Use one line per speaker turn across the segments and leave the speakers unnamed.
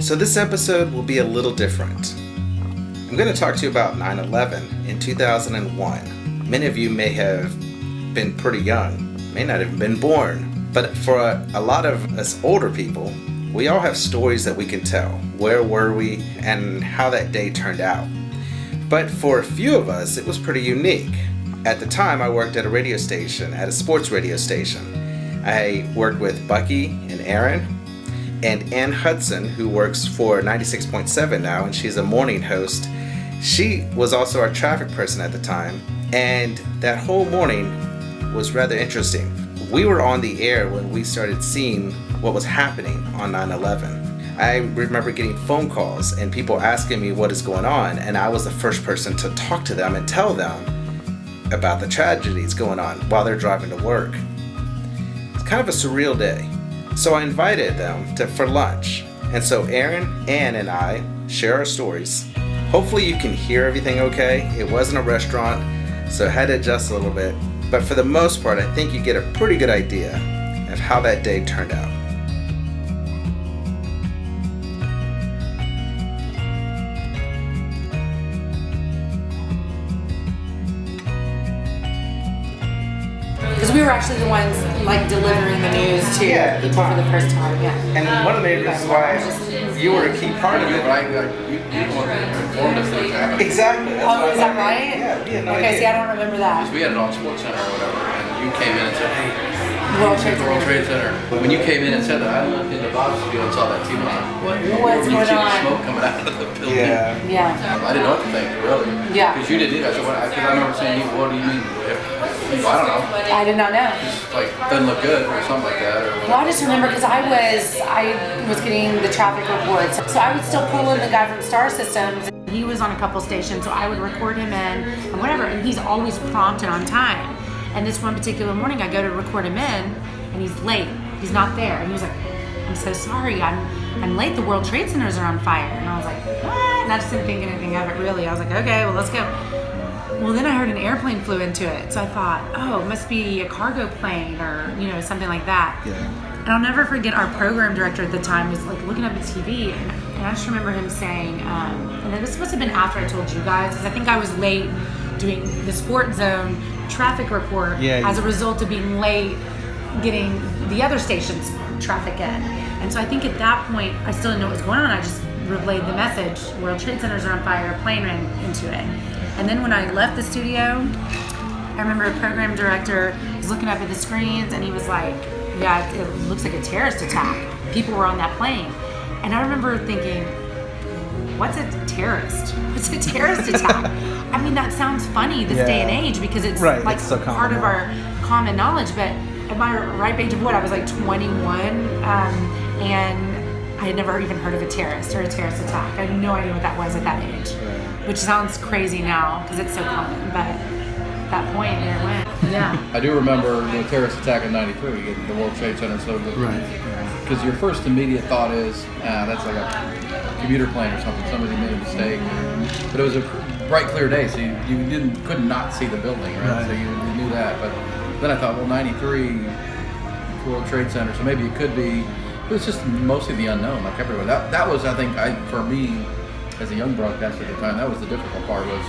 So this episode will be a little different. I'm going to talk to you about 9/11 in 2001. Many of you may have been pretty young, may not have been born, but for a lot of us older people, we all have stories that we can tell. Where were we and how that day turned out. But for a few of us, it was pretty unique. At the time, I worked at a radio station, at a sports radio station. I worked with Bucky and Erin, and Ann Hudson, who works for 96.7 now, and she's a morning host. She was also our traffic person at the time, and that whole morning was rather interesting. We were on the air when we started seeing what was happening on 9/11. I remember getting phone calls and people asking me what is going on, and I was the first person to talk to them and tell them about the tragedies going on while they're driving to work. It's kind of a surreal day. So I invited them for lunch. And so Erin, Ann, and I share our stories. Hopefully you can hear everything okay. It wasn't a restaurant, so I had to adjust a little bit. But for the most part, I think you get a pretty good idea of how that day turned out.
We were actually the ones like delivering the news to people for the first time. Yeah.
And one of the reasons why you were a key part of it.
You informed us that it was happening.
Exactly.
Oh, is that right?
Yeah. We had no
okay,
idea.
see, I don't remember that.
We had it on Sports Center or whatever, and you came in and said, "Hey,
World Trade
World Trade Center." When you came in and said that, I looked in the box studio and saw that team. I was like,
What's
you
going
see the
on?
smoke coming out of the building.
Yeah.
I didn't know what to think, really.
Yeah.
Because you didn't either. I said, because I remember saying, "What do you mean?" Well, I don't know.
I did not know.
Just like doesn't look good or something like that. Or
Well, I just remember because I was getting the traffic reports, so I would still pull in the guy from Star Systems. He was on a couple stations, so I would record him in and whatever, and he's always prompt and on time. And this one particular morning, I go to record him in, and he's late. He's not there, and he was like, "I'm so sorry, I'm late. The World Trade Centers are on fire." And I was like, "What?" And I just didn't think anything of it really. I was like, "Okay, well, let's go." Well, then I heard an airplane flew into it, so I thought, oh, it must be a cargo plane or, something like that.
Yeah.
And I'll never forget our program director at the time was like looking up at TV, and I just remember him saying, and this must have been after I told you guys, because I think I was late doing the Sport Zone traffic report as a result of being late getting the other station's traffic in. And so I think at that point, I still didn't know what was going on. I just relayed the message, World Trade Centers are on fire, a plane ran into it. And then when I left the studio, I remember a program director was looking up at the screens and he was like, yeah, it looks like a terrorist attack. People were on that plane. And I remember thinking, what's a terrorist? What's a terrorist attack? I mean, that sounds funny this day and age because it's like
it's so
part of our common knowledge. But at my ripe age of what? I was like 21 and I had never even heard of a terrorist or a terrorist attack. I had no idea what that was at that age. Which sounds crazy now because it's so common, but at that point it went. Yeah.
I do remember the terrorist attack in '93 at the World Trade Center. So because your first immediate thought is, that's like a commuter plane or something. Somebody made a mistake. But it was a bright, clear day, so you could not see the building, right? So you knew that. But then I thought, well, '93 World Trade Center, so maybe it could be. It was just mostly the unknown, like everyone. That was, I think, for me. As a young broadcaster at the time, that was the difficult part. Was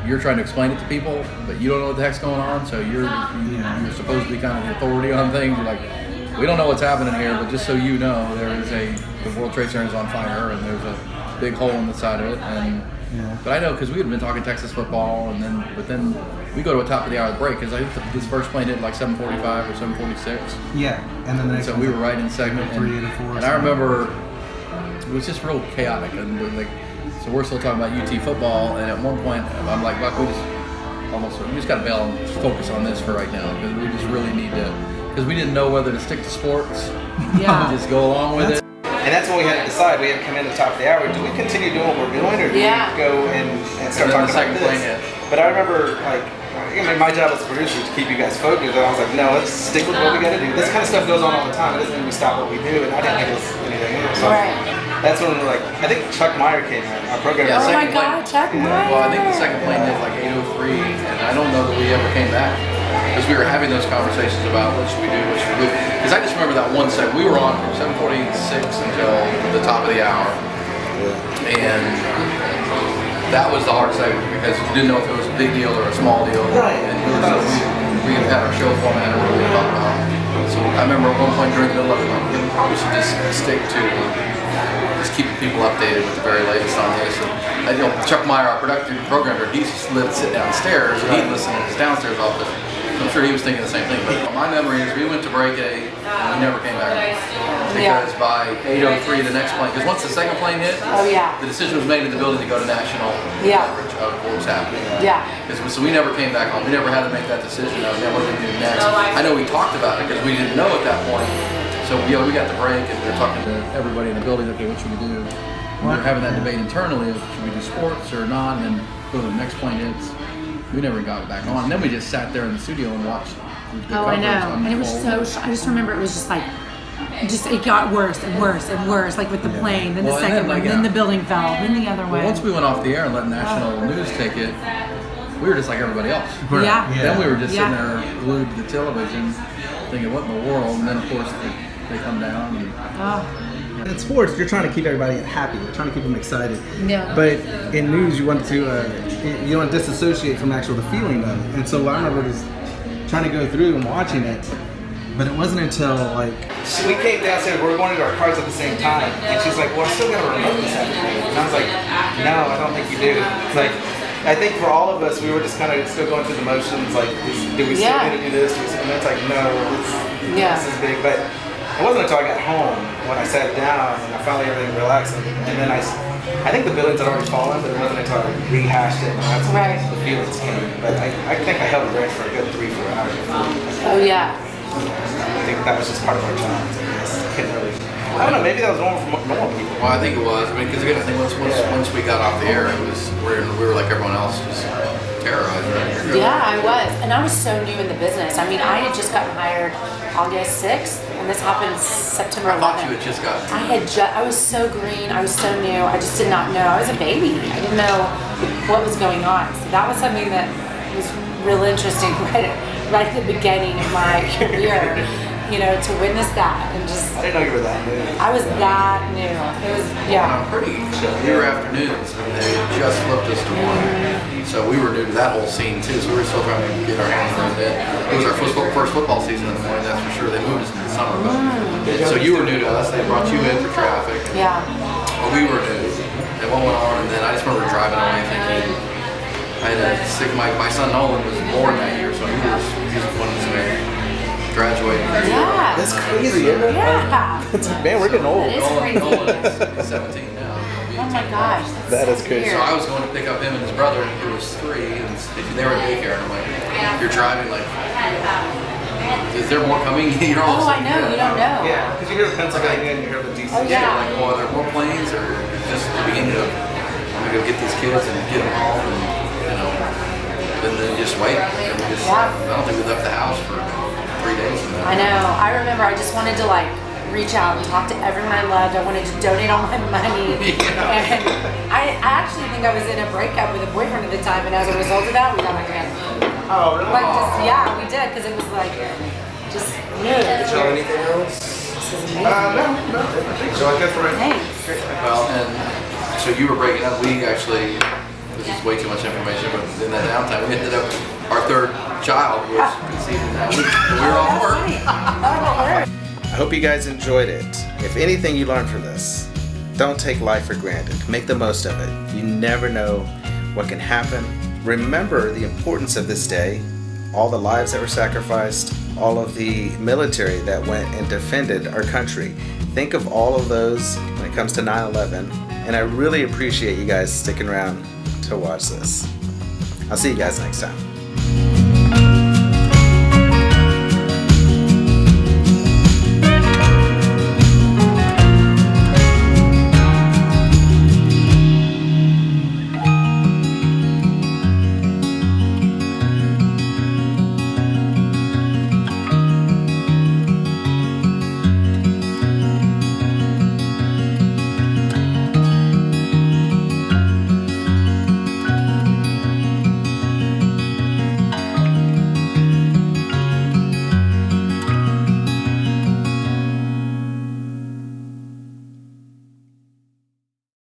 you're trying to explain it to people, but you don't know what the heck's going on. So you're supposed to be kind of the authority on things. You're like, we don't know what's happening here, but just so you know, the World Trade Center is on fire, and there's a big hole in the side of it. But I know because we had been talking Texas football, but then we go to a top of the hour break because I think this first plane hit like 7:45 or 7:46.
Yeah, and then the next
so we were right in segment,
3 and 4.
And I remember. It was just real chaotic, and so we're still talking about UT football. And at one point, I'm like, "Buck, we just got to bail and focus on this for right now because we just really need to." Because we didn't know whether to stick to sports, just go along with it. And that's when we had to decide. We had to come in at the top of the hour. Do we continue doing what we're doing, or do we go and start talking about this? But I remember, my job as a producer is to keep you guys focused. And I was like, no, let's stick with what we got to do. This kind of stuff goes on all the time. It doesn't mean we stop what we do. And I didn't think it was anything. So that's when I think Chuck Meyer came in, our program.
Oh my God, Chuck Meyer.
Well, I think the second plane did like 8:03, and I don't know that we ever came back. because we were having those conversations about what should we do, what should we do. Because I just remember that one segment. We were on from 7:46 until the top of the hour, and that was the hard segment because you didn't know if it was a big deal or a small deal.
Right.
And we had our show format and what we talked about. So I remember at one point during the middle of it, we probably should just stick to just keeping people updated with the very latest on this. And you know, Chuck Meyer, our programmer, he lived sit downstairs and he'd listen in his downstairs office. I'm sure he was thinking the same thing. But my memory is we went to break and we never came back. Because by 8:03 the next plane, because once the second plane hit, the decision was made in the building to go to national coverage of what was happening. So we never came back home. We never had to make that decision of what we do next. I know we talked about it because we didn't know at that point. So we got the break and we were talking to everybody in the building, okay, what should we do? And we were having that debate internally of should we do sports or not, and then go to the next plane hits. We never got back on. And then we just sat there in the studio and watched the coverage.
I know. And it was so, I just remember it was just like, it got worse and worse and worse, like with the plane, then the second one, then the building fell, then the other one.
Once we went off the air and let national news take it, we were just like everybody else.
Yeah.
Then we were just sitting there glued to the television, thinking, what in the world? And then, of course, they come down. And
in sports, you're trying to keep everybody happy. You're trying to keep them excited.
Yeah.
But in news, you want to you don't disassociate from the feeling of it. And so I remember just trying to go through and watching it, but it wasn't until like
we came downstairs. We were going to our cars at the same time, and she's like, "Well, I still got to remote this afternoon." And I was like, "No, I don't think you do." It's like, I think for all of us, we were just kind of still going through the motions. Like, do we still need to do this? And it's like, no, this is big. But it wasn't until I got home when I sat down and I finally everything relaxed, and then I think the buildings had already fallen, but it wasn't until I rehashed it and that's when the feelings came. But I think I held the branch for a good 3-4 hours before.
Oh yeah.
I think that was just part of our challenge. I don't know. Maybe that was normal for normal people.
Well, I think it was. I mean, because again, I think once we got off the air, it was we were like everyone else, just terrorized. Right?
Yeah, I was, and I was so new in the business. I mean, I had just gotten hired August 6th, and this happened September 11th.
I thought you had just gotten.
I was so green. I was so new. I just did not know. I was a baby. I didn't know what was going on. So that was something that was real interesting right at the beginning of my career. You know, to witness that and just.
I didn't know you were that new.
I was that new. It was,
I'm pretty sure we were afternoons and they just flipped us to one. So we were new to that whole scene too. So we were still trying to get our hands around it. It was our first football season in the morning, that's for sure. They moved us in the summer. But, so you were new to us. They brought you in for traffic.
Yeah.
Well, we were new. And what went on, and then I just remember driving away thinking, I had a sick, my son Nolan was born that year, so he was one of the graduating.
Yeah.
That's crazy, isn't it?
Yeah.
It's like, man, we're getting old.
That is crazy.
Nolan is 17 now.
Oh my gosh.
That is crazy.
So I was going to pick up him and his brother, who was 3, and they were at daycare, and I'm like, you're driving like, is there more coming? You're all
I know, you don't know.
Yeah, because you hear the Pennsylvania and you hear the DC.
Oh, yeah.
Like, oh, are there more planes, or just the beginning of, I'm going to go get these kids and get them home, and, you know, then you just wait. And we just, I don't think we left the house for 3 days.
I know. I remember I just wanted to like reach out and talk to everyone I loved. I wanted to donate all my money. And I actually think I was in a breakup with a boyfriend at the time, and as a result of that, we got back together.
Oh, really?
Like, we did, because it was like, just,
Did you know anything else?
This is amazing.
No, I think so. I guess we're
Thanks.
Well, and so you were breaking up. We actually, this is way too much information, but in that downtime, we ended up, our third child was conceived in that week, and we were off work.
I hope you guys enjoyed it. If anything you learned from this, don't take life for granted. Make the most of it. You never know what can happen. Remember the importance of this day, all the lives that were sacrificed, all of the military that went and defended our country. Think of all of those when it comes to 9/11, and I really appreciate you guys sticking around to watch this. I'll see you guys next time.